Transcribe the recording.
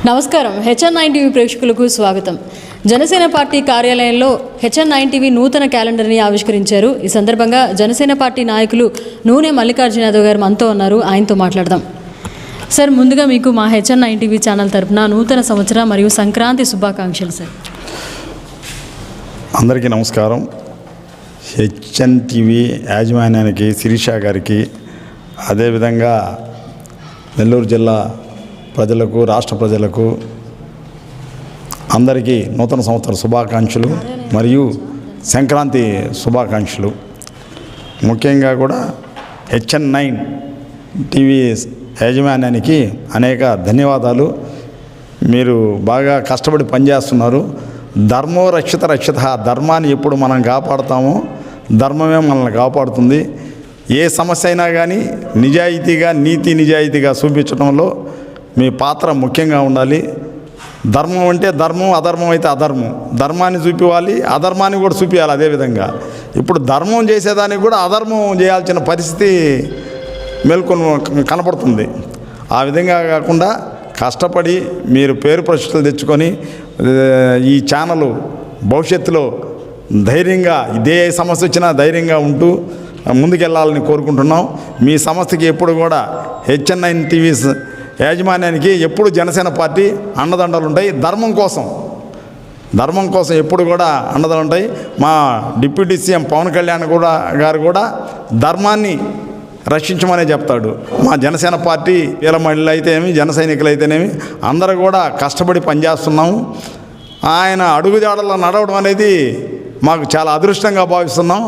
నమస్కారం. HN9 TV ప్రేక్షకులకు స్వాగతం. జనసేన పార్టీ కార్యాలయంలో HN9 టీవీ నూతన క్యాలెండర్ని ఆవిష్కరించారు. ఈ సందర్భంగా జనసేన పార్టీ నాయకులు నూనె మల్లికార్జున యాదవ్ గారు మనతో ఉన్నారు. ఆయనతో మాట్లాడదాం. సార్, ముందుగా మీకు మా HN9 టీవీ ఛానల్ తరపున నూతన సంవత్సర మరియు సంక్రాంతి శుభాకాంక్షలు. సార్, అందరికీ నమస్కారం. HN టీవీ యాజమాన్యానికి, శిరీష గారికి, అదేవిధంగా నెల్లూరు జిల్లా ప్రజలకు, రాష్ట్ర ప్రజలకు అందరికీ నూతన సంవత్సర శుభాకాంక్షలు మరియు సంక్రాంతి శుభాకాంక్షలు. ముఖ్యంగా కూడా HN9 టీవీ యాజమాన్యానికి అనేక ధన్యవాదాలు. మీరు బాగా కష్టపడి పనిచేస్తున్నారు. ధర్మో రక్షిత రక్షిత. ధర్మాన్ని ఎప్పుడు మనం కాపాడుతామో ధర్మమే మనల్ని కాపాడుతుంది. ఏ సమస్య అయినా కానీ నిజాయితీగా, నీతి నిజాయితీగా చూపించడంలో మీ పాత్ర ముఖ్యంగా ఉండాలి. ధర్మం అంటే ధర్మం, అధర్మం అయితే అధర్మం. ధర్మాన్ని చూపించాలి, అధర్మాన్ని కూడా చూపించాలి. అదేవిధంగా ఇప్పుడు ధర్మం చేసేదానికి కూడా అధర్మం చేయాల్సిన పరిస్థితి కనపడుతుంది. ఆ విధంగా కాకుండా కష్టపడి మీరు పేరు ప్రతిష్టలు తెచ్చుకొని ఈ ఛానల్ భవిష్యత్తులో ధైర్యంగా, ఇదే సమస్య వచ్చినా ధైర్యంగా ఉంటూ ముందుకెళ్ళాలని కోరుకుంటున్నాం. మీ సంస్థకి ఎప్పుడు కూడా HN9 టీవీ యాజమాన్యానికి ఎప్పుడు జనసేన పార్టీ అండదండలు ఉంటాయి. ధర్మం కోసం ఎప్పుడు కూడా అండదండలు ఉంటాయి. మా డిప్యూటీ సీఎం పవన్ కళ్యాణ్ గారు కూడా ధర్మాన్ని రక్షించమనే చెప్తాడు. మా జనసేన పార్టీ వీళ్ళ మహిళలు అయితేనేమి, జన సైనికులు అయితేనేమి అందరూ కూడా కష్టపడి పనిచేస్తున్నాము. ఆయన అడుగుజాడల్లో నడవడం అనేది మాకు చాలా అదృష్టంగా భావిస్తున్నాం.